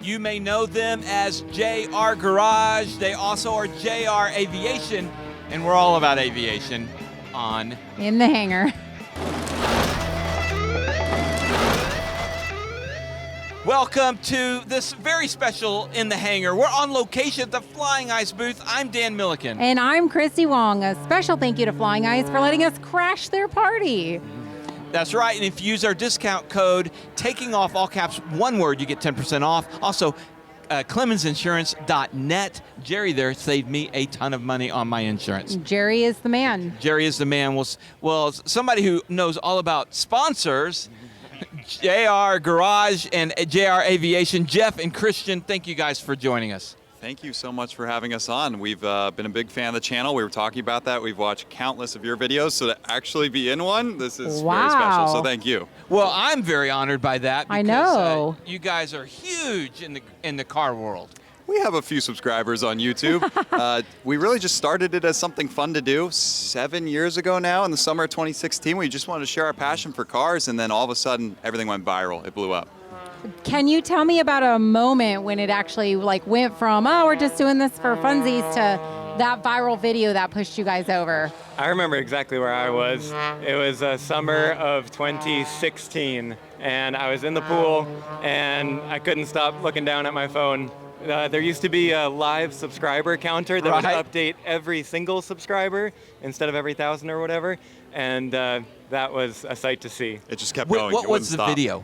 You may know them as JR Garage. They also are JR Aviation, and we're all about aviation on In the Hangar. Welcome to this very special In the Hangar. We're on location at the Flying Ice booth. I'm Dan Milliken. And I'm Christy Wong. A special thank you to Flying Ice for letting us crash their party. That's right, and if you use our discount code, taking off all caps, one word, you get 10% off. Also, ClemensInsurance.net. Jerry there saved me a ton of money on my insurance. Jerry is the man. Jerry is the man. Well, somebody who knows all about sponsors, JR Garage and JR Aviation. Jeff and Christian, thank you guys for joining us. Thank you so much for having us on. We've been a big fan of the channel. We were talking about that. We've watched countless of your videos, so to actually be in one, this is very special, so thank you. Well, I'm very honored by that because I know. You guys are huge in the car world. We have a few subscribers on YouTube. We really just started it as something fun to do 7 years ago now in the summer of 2016. We just wanted to share our passion for cars, and then all of a sudden, everything went viral. It blew up. Can you tell me about a moment when it actually went from, oh, we're just doing this for funsies to that viral video that pushed you guys over? I remember exactly where I was. It was summer of 2016, and I was in the pool, and I couldn't stop looking down at my phone. There used to be a live subscriber counter that would update every single subscriber instead of every 1,000 or whatever, and that was a sight to see. It just kept going. What was the video?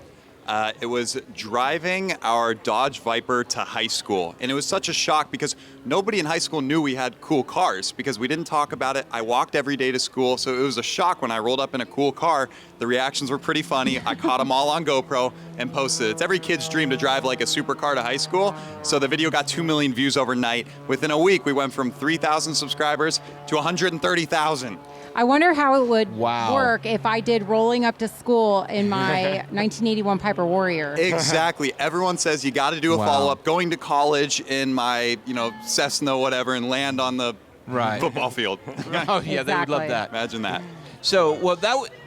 It was driving our Dodge Viper to high school. And it was such a shock because nobody in high school knew we had cool cars because we didn't talk about it. I walked every day to school, so it was a shock when I rolled up in a cool car. The reactions were pretty funny. I caught them all on GoPro and posted it. It's every kid's dream to drive like a supercar to high school. So the video got 2 million views overnight. Within a week, we went from 3,000 subscribers to 130,000. I wonder how it would work if I did rolling up to school in my 1981 Piper Warrior. Exactly. Everyone says you got to do a follow-up. Going to college in my, Cessna, whatever, and land on the football field. Oh yeah, they would love that. Imagine that. So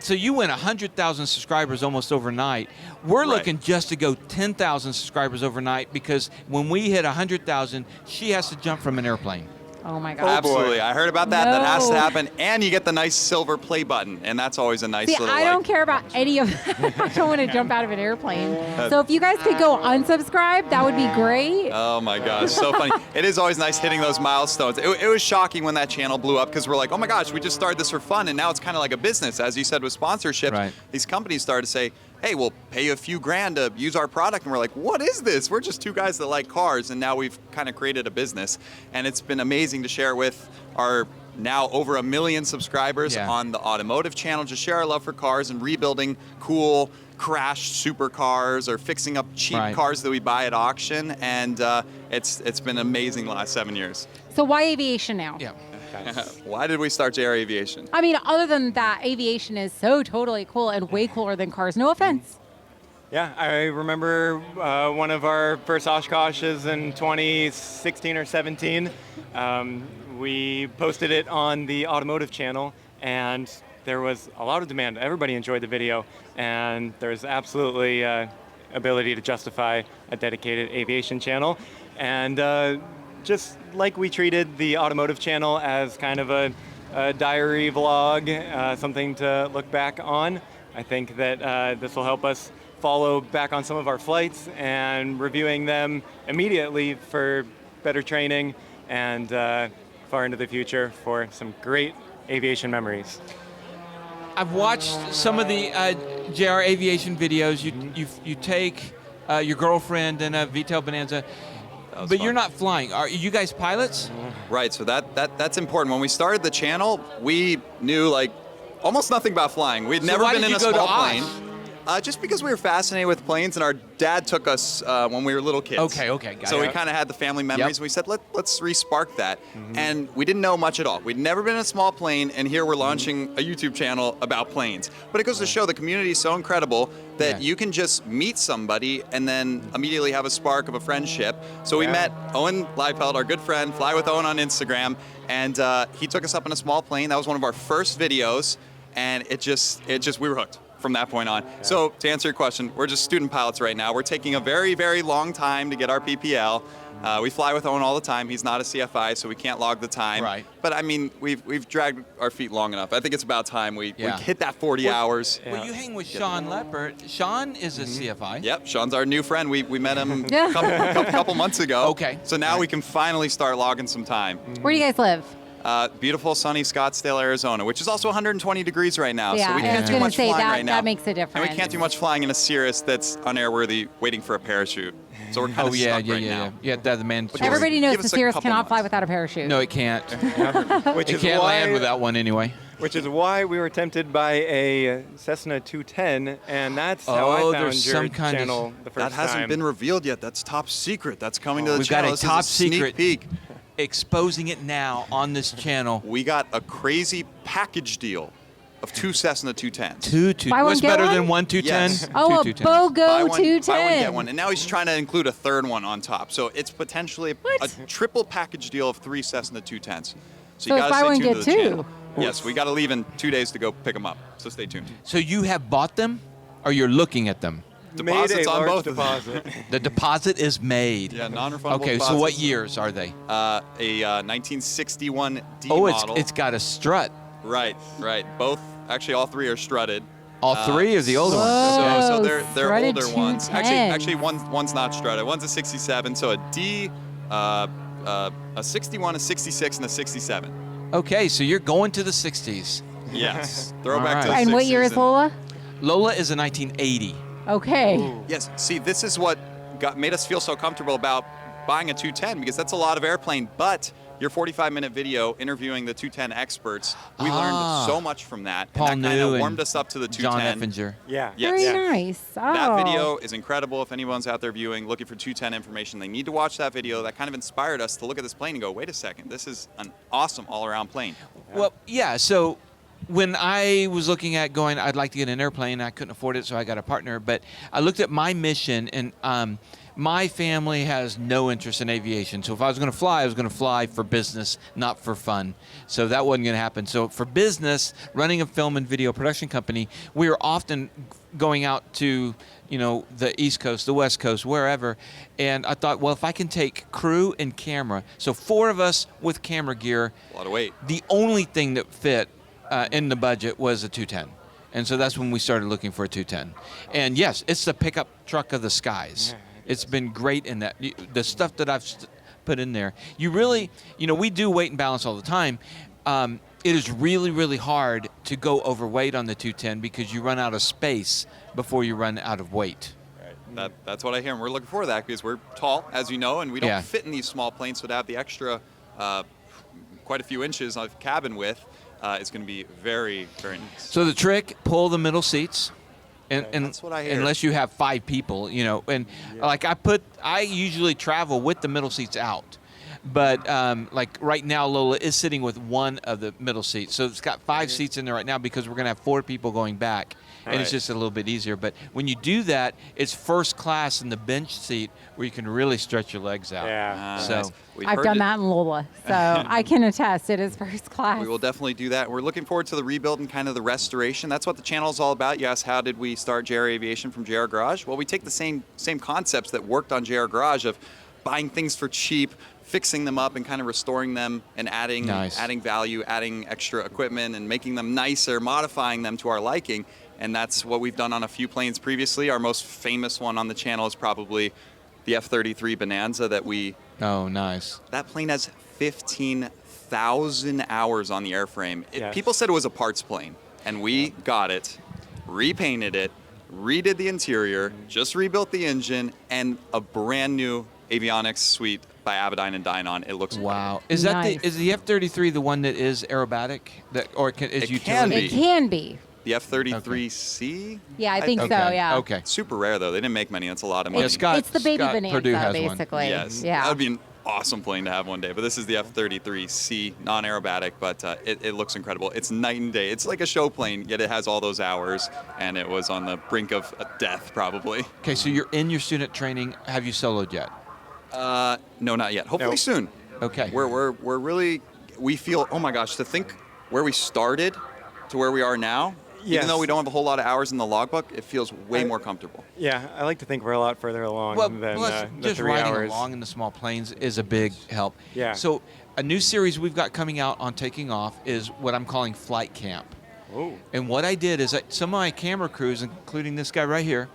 so you went 100,000 subscribers almost overnight. We're looking just to go 10,000 subscribers overnight because when we hit 100,000, she has to jump from an airplane. Oh my God. Absolutely. I heard about that. No. That has to happen. And you get the nice silver play button. And that's always a nice little I don't care about any of that. I don't want to jump out of an airplane. So if you guys could go unsubscribe, that would be great. Oh my gosh, so funny. It is always nice hitting those milestones. It was shocking when that channel blew up because we're like, oh my gosh, we just started this for fun. And now it's kind of like a business. As you said with sponsorships, these companies started to say, hey, we'll pay you a few grand to use our product. And we're like, what is this? We're just two guys that like cars. And now we've kind of created a business. And it's been amazing to share with our now over 1 million subscribers on the Automotive channel, just share our love for cars and rebuilding cool crashed supercars or fixing up cheap cars that we buy at auction. And it's been amazing the last 7 years. So why aviation now? Yeah. Why did we start JR Aviation? I mean, other than that, aviation is so totally cool and way cooler than cars. No offense. Yeah, I remember one of our first Oshkoshes in 2016 or 17. We posted it on the Automotive channel, and there was a lot of demand. Everybody enjoyed the video, and there's absolutely ability to justify a dedicated aviation channel. And just like we treated the Automotive channel as kind of a diary vlog, something to look back on, I think that this will help us follow back on some of our flights and reviewing them immediately for better training and far into the future for some great aviation memories. I've watched some of the JR Aviation videos. You take your girlfriend in a V-tail Bonanza. But you're not flying. Are you guys pilots? Right, so that's important. When we started the channel, we knew almost nothing about flying. We'd never been in a small plane. Just because we were fascinated with planes, and our dad took us when we were little kids. Okay, got it. So we kind of had the family memories, and we said, let's re-spark that. And we didn't know much at all. We'd never been in a small plane, and here we're launching a YouTube channel about planes. But it goes to show the community is so incredible that you can just meet somebody and then immediately have a spark of a friendship. So we met Owen Liefeld, our good friend, Fly with Owen on Instagram, and he took us up in a small plane. That was one of our first videos, and it just we were hooked. from that point on. Yeah. So to answer your question, we're just student pilots right now. We're taking a very, very long time to get our PPL. We fly with Owen all the time. He's not a CFI, so we can't log the time. Right. But I mean, we've dragged our feet long enough. I think it's about time we hit that 40 hours. Well, you hang with Sean Leppert. Sean is a CFI. Yep, Sean's our new friend. We met him a couple months ago. Okay. So now we can finally start logging some time. Where do you guys live? Beautiful, sunny Scottsdale, Arizona, which is also 120 degrees right now. Yeah, so we can't do much flying right now. That makes a difference. And we can't do much flying in a Cirrus that's unairworthy, waiting for a parachute. So we're kind of stuck right now. Yeah, that's the man. Everybody knows the Cirrus cannot fly without a parachute. No, it can't. It can't land without one anyway. Which is why we were tempted by a Cessna 210, and that's how I found your channel the first time. That hasn't been revealed yet. That's top secret. That's coming to the channel. We've got a top secret peek. Exposing it now on this channel. We got a crazy package deal of 2 Cessna 210s. Two. What's better than 1 210? Yes. Oh, a BOGO 210. Buy one, get one. And now he's trying to include a third one on top. So it's potentially a triple package deal of 3 Cessna 210s. So you got to stay tuned to the channel. Yes, we got to leave in 2 days to go pick them up. So stay tuned. So you have bought them, or you're looking at them? Deposits on both deposit. The deposit is made. Yeah, non-refundable Okay, deposits. so what years are they? A 1961 D model. It's got a strut. Right. Both, actually all 3 are strutted. All 3 are the older ones. Whoa, So they're older ones. 210. Actually one's not strutted. One's a 67, so a D, a 61, a 66, and a 67. Okay, so you're going to the 60s. Yes. Throwback to the 60s. And what year is Lola? Lola is a 1980. Okay. Ooh. Yes. See, this is what made us feel so comfortable about buying a 210, because that's a lot of airplane. But your 45-minute video interviewing the 210 experts, we learned so much from that. Paul and that kind New of warmed us up to the 210. John Effinger. Yeah. Yes. Very nice. Oh. That video is incredible. If anyone's out there viewing, looking for 210 information, they need to watch that video. That kind of inspired us to look at this plane and go, wait a second, this is an awesome all-around plane. Well, yeah, so when I was looking at going, I'd like to get an airplane, I couldn't afford it, so I got a partner. But I looked at my mission, and my family has no interest in aviation. So if I was going to fly, I was going to fly for business, not for fun. So that wasn't going to happen. So for business, running a film and video production company, we were often going out to, the East Coast, the West Coast, wherever. And I thought, well, if I can take crew and camera, so 4 of us with camera gear. A lot of weight. The only thing that fit in the budget was a 210. And so that's when we started looking for a 210. And yes, it's the pickup truck of the skies. It's been great in that. The stuff that I've put in there, you really, we do weight and balance all the time. It is really, really hard to go overweight on the 210 because you run out of space before you run out of weight. Right. That's what I hear, and we're looking for that because we're tall, as you know, and we don't fit in these small planes, so to have the extra quite a few inches of cabin width is going to be very, very nice. So the trick, pull the middle seats. And that's what I hear. Unless you have 5 people, and I usually travel with the middle seats out. But like right now, Lola is sitting with one of the middle seats. So it's got 5 seats in there right now because we're going to have 4 people going back. And it's just a little bit easier. But when you do that, it's first class in the bench seat where you can really stretch your legs out. Yeah. So I've done that in Lola, so I can attest it is first class. We will definitely do that. We're looking forward to the rebuild and kind of the restoration. That's what the channel is all about. You asked, how did we start JR Aviation from JR Garage? Well, we take the same concepts that worked on JR Garage of buying things for cheap, fixing them up and kind of restoring them and adding value, adding extra equipment and making them nicer, modifying them to our liking. And that's what we've done on a few planes previously. Our most famous one on the channel is probably the F-33 Bonanza that we... Oh, nice. That plane has 15,000 hours on the airframe. People said it was a parts plane, and we got it, repainted it, redid the interior, just rebuilt the engine, and a brand new avionics suite by Avidyne and Dynon. It looks wow. incredible. Is that is the F-33 the one that is aerobatic, or is utility? It can be. The F-33C? Yeah, I think so, yeah. Okay. Super rare, though. They didn't make many. That's a lot of money. It's the baby Bonanza, basically. Yes. Yeah. That would be an awesome plane to have one day. But this is the F-33C, non-aerobatic, but it looks incredible. It's night and day. It's like a show plane, yet it has all those hours, and it was on the brink of death, probably. Okay, so you're in your student training. Have you soloed yet? No, not yet. Hopefully soon. Okay. We're really, we feel, oh my gosh, to think where we started to where we are now. Even though we don't have a whole lot of hours in the logbook, it feels way more comfortable. Yeah, I like to think we're a lot further along Well, than plus the just 3 riding hours. along in the small planes is a big help. Yeah. So a new series we've got coming out on Taking Off is what I'm calling Flight Camp. Oh. And what I did is some of my camera crews, including this guy right here,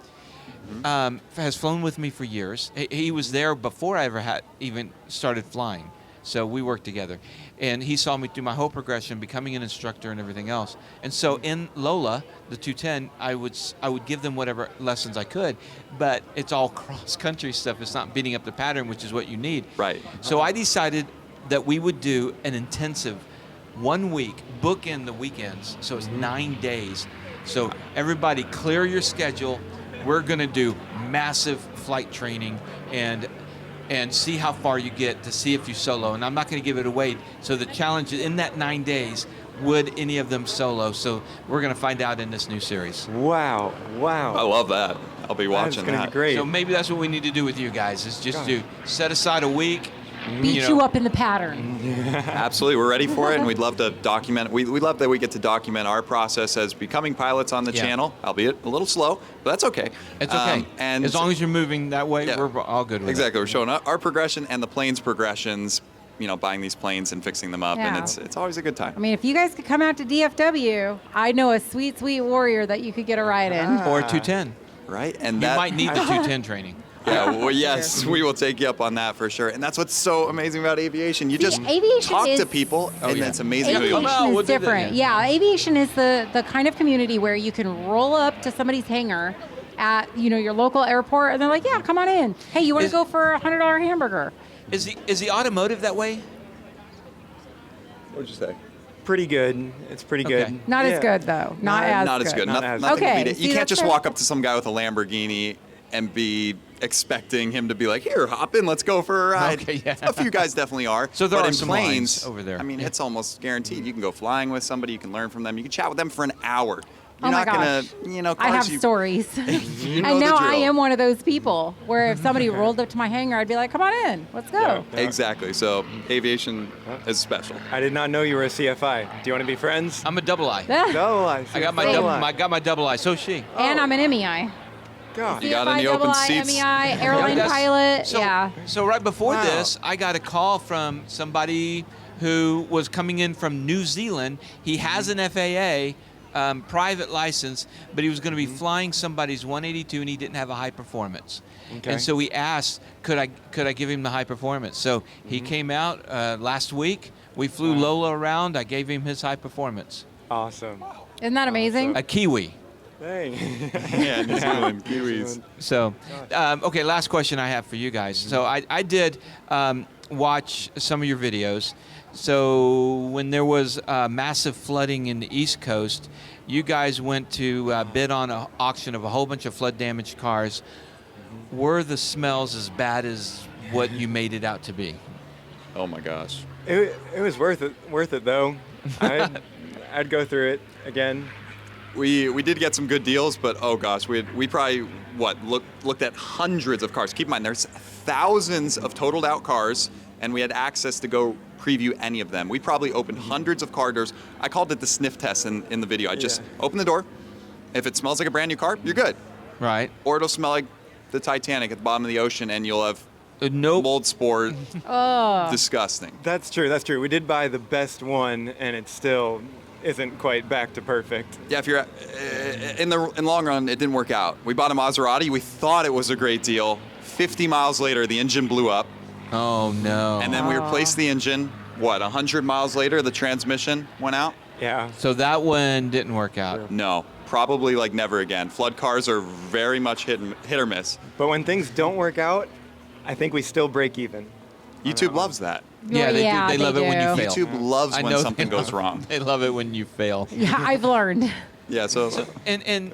has flown with me for years. He was there before I ever had even started flying. So we worked together. And he saw me through my whole progression, becoming an instructor and everything else. And so in Lola, the 210, I would give them whatever lessons I could, but it's all cross-country stuff. It's not beating up the pattern, which is what you need. Right. So I decided that we would do an intensive 1 week, book in the weekends, so it's 9 days. So everybody clear your schedule. We're going to do massive flight training and see how far you get to see if you solo. And I'm not going to give it away. So the challenge in that 9 days, would any of them solo? So we're going to find out in this new series. Wow. I love that. I'll be watching That's going to that. be great. So maybe that's what we need to do with you guys, is just to set aside a week. Beat you up in the pattern. Absolutely, we're ready for it, and we'd love to document. We love that we get to document our process as becoming pilots on the channel, albeit a little slow, but that's okay. It's okay. And as long as you're moving that way, we're all good with it. exactly, we're showing our progression and the planes' progressions. Buying these planes and fixing them up, and Yeah. it's always a good time. I mean, if you guys could come out to DFW, I know a sweet, sweet warrior that you could get a ride in. Or 210. Right, and You that might need the 210 training. Yeah, well, yes, we will take you up on that for sure. And that's what's so amazing about aviation. You just aviation talk to is- people, and yeah. it's amazing. who you Aviation are. Well, we'll is do that, different. yeah. Yeah, aviation is the kind of community where you can roll up to somebody's hangar at your local airport, and they're like, "Yeah, come on in. Hey, you want to Is- go for a $100 hamburger?" Is the automotive that way? What'd you say? Pretty good. It's pretty Okay. good. Not as Yeah. good though. Not as good. Not as Nothing good. to beat it. See, You can't that's just fair. walk up to some guy with a Lamborghini and be expecting him to be like, "Here, hop in, let's go for a ride." Okay, yeah. A few guys definitely are. So there but are in some planes lines over there. I mean, Yeah. it's almost guaranteed. You can go flying with somebody. You can learn from them. You can chat with them for an hour. You're Oh my not gonna, gosh. cars I have you, stories. You know And the now I drill. am one of those people where if somebody rolled up to my hangar, I'd be like, "Come on in, let's go." Yeah. Exactly. So aviation is special. I did not know you were a CFI. Do you want to be friends? I'm a double I. No, I I got my double I. So is she. And I'm an MEI. God. You got CFI, any open double I, seats? MEI, airline Yes. pilot. So, yeah. So right before Wow. this, I got a call from somebody who was coming in from New Zealand. He has an FAA private license, but he was going to be flying somebody's 182, and he didn't have a high performance. Okay. And so he asked, could I give him the high performance? So he came out last week. We flew Lola around. I gave him his high performance. Awesome. Isn't that amazing? A Kiwi. Hey. Yeah, New Zealand, Kiwis. So, okay, last question I have for you guys. So I did watch some of your videos. So when there was massive flooding in the East Coast, you guys went to bid on an auction of a whole bunch of flood-damaged cars. Were the smells as bad as what you made it out to be? Oh my gosh. It was worth it though. I'd go through it again. We did get some good deals, but oh gosh, we probably looked at hundreds of cars. Keep in mind, there's thousands of totaled out cars, and we had access to go preview any of them. We probably opened hundreds of car doors. I called it the sniff test in the video. I just open the door. If it smells like a brand new car, you're good. Right. Or it'll smell like the Titanic at the bottom of the ocean, and you'll have Nope. mold spore. Oh. Disgusting. That's true. We did buy the best one, and it still isn't quite back to perfect. Yeah, if you're in the long run, it didn't work out. We bought a Maserati. We thought it was a great deal. 50 miles later, the engine blew up. Oh no. And then we replaced the engine. 100 miles later, the transmission went out? Yeah. So that one didn't work out. No, probably like never again. Flood cars are very much hit or miss. But when things don't work out, I think we still break even. YouTube loves that. Yeah, they Yeah, do. They love it when you do. fail. YouTube loves I when know something they goes love- wrong. They love it when you fail. Yeah, I've learned. Yeah, so And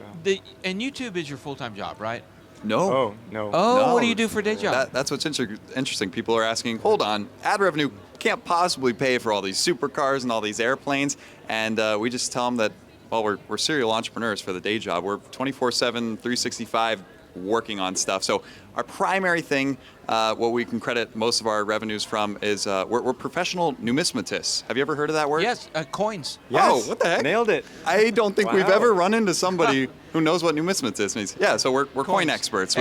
YouTube is your full-time job, right? no. Oh, no. Oh, No. what do you do for a day job? That's what's interesting. People are asking, hold on, ad revenue can't possibly pay for all these supercars and all these airplanes. And we just tell them that, well, we're serial entrepreneurs for the day job. We're 24/7, 365 working on stuff. So our primary thing, what we can credit most of our revenues from is we're professional numismatists. Have you ever heard of that word? Yes, coins. Yes. Oh, what the heck? Nailed it. I don't think we've Wow. ever run into somebody who knows what numismatist means. Yeah, so we're coin experts.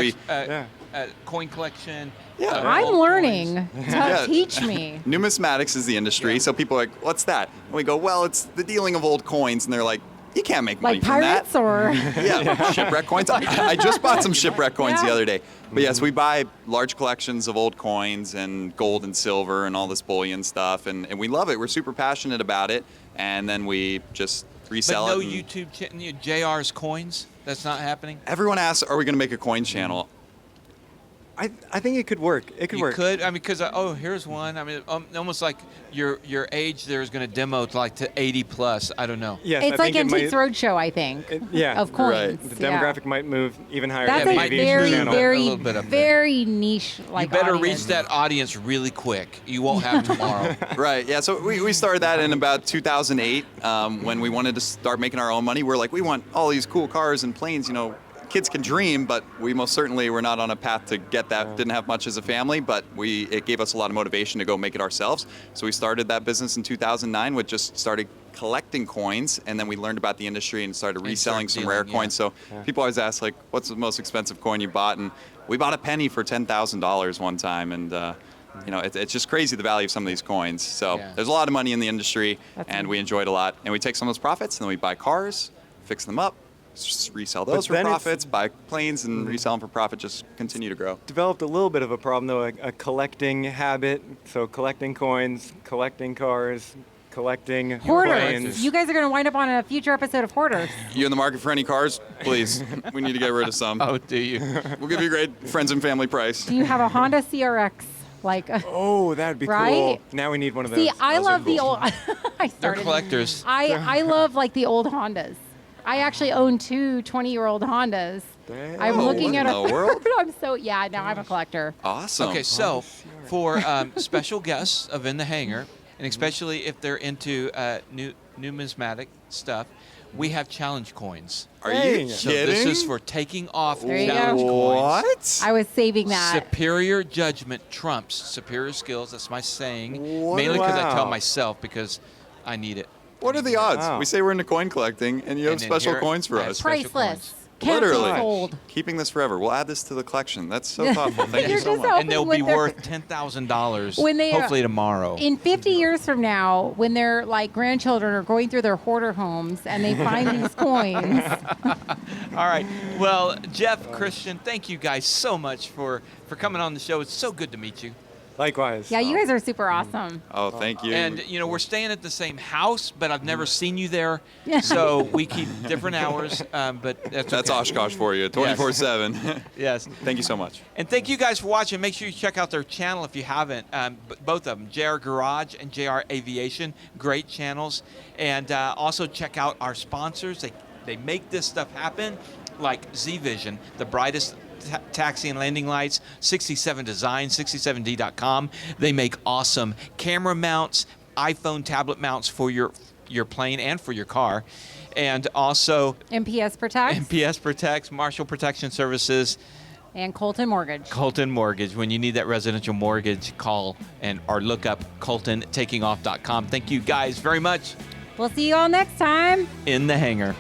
Coin collection. Yeah. I'm old learning. coins. Yeah. Teach me. Numismatics is the industry, Yeah. so people are like, what's that? And we go, well, it's the dealing of old coins. And they're like, you can't make money Like from that. pirates or Yeah, shipwreck coins. I just bought some shipwreck coins the Yeah. other day. But yes, we buy large collections of old coins and gold and silver and all this bullion stuff, and we love it. We're super passionate about it, and then we just But resell no it. and YouTube channel, JR's coins. That's not happening. Everyone asks, are we going to make a coin channel? I think it could work. It could You work. could. I mean, because here's one. I mean, almost like your age there is going to demo to like to 80 plus. I don't know. Yes, it's I like think it Antiques might, Roadshow, I think. yeah. Of coins. Right. The yeah. demographic might move even higher. That's than it a might the be very, aviation channel. a very, little bit up there. very niche like You better audience. reach that audience really quick. You won't have tomorrow. Right, yeah, so we started that in about 2008 when we wanted to start making our own money. We're like, we want all these cool cars and planes, kids can dream, but we most certainly were not on a path to get that. Didn't have much as a family, but it gave us a lot of motivation to go make it ourselves. So we started that business in 2009, which just started collecting coins, and then we learned about the industry and started reselling some rare dealing, yeah. coins. So people always ask, like, what's the most expensive coin you bought? And we bought a penny for $10,000 one time, and it's just crazy the value of some of these coins. So Yeah. there's a lot of money in the industry, That's and we enjoyed a lot. And we take some of those profits, and then we buy cars, fix them up, resell those for then it's- profits, buy planes and resell them for profit, just continue to grow. Developed a little bit of a problem though, a collecting habit. So collecting coins, collecting cars, collecting Hoarders. planes. You guys are going to wind up on a future episode of Hoarders. You in the market for any cars? Please. We need to get rid of some. Oh, do you? We'll give you a great friends and family price. Do you have a Honda CRX? Oh, that'd be Right? cool. Now we need one of those. See, I Those are love the cool. old. I They're started. collectors. I love like the old Hondas. I actually own two 20-year-old Hondas. Dang. I'm Oh, looking what at in a the world? now I'm a collector. Awesome. Okay, so for special guests of In the Hangar, and especially if they're into numismatic stuff, we have challenge coins. Are Dang. you So kidding? this is for taking off There you go. challenge coins. What? I was saving that. Superior judgment trumps superior skills. That's my saying. What? Mainly because I tell Wow. myself because I need it. What are the odds? Wow. We say we're into coin collecting, and you have And then special here- coins for I have us. special Priceless. coins. Can't Literally. be sold. Keeping this forever. We'll add this to the collection. That's so thoughtful. Thank you You're so just much. helping And they'll when be they're- worth $10,000 When they are- hopefully tomorrow. In 50 years from now, when their like grandchildren are going through their hoarder homes and they find these coins, All right. Well, Jeff, Christian, thank you guys so much for coming on the show. It's so good to meet you. Likewise. yeah, you guys are super awesome. Oh, thank you. And we're staying at the same house, but I've never seen you there. So we keep different hours, but that's That's okay. Oshkosh for you, 24/7. Yes. Thank you so much. And thank you guys for watching. Make sure you check out their channel if you haven't. Both of them, JR Garage and JR Aviation, great channels. And also check out our sponsors. They make this stuff happen, like Z-Vision, the brightest taxi and landing lights, 67 Design, 67D.com. They make awesome camera mounts, iPhone tablet mounts for your plane and for your car. And also MPS Protect MPS Protects, Marshall Protection Services, and Colton Mortgage. Colton Mortgage. When you need that residential mortgage, call or look up coltontakingoff.com. Thank you guys very much. We'll see you all next time. In the Hangar.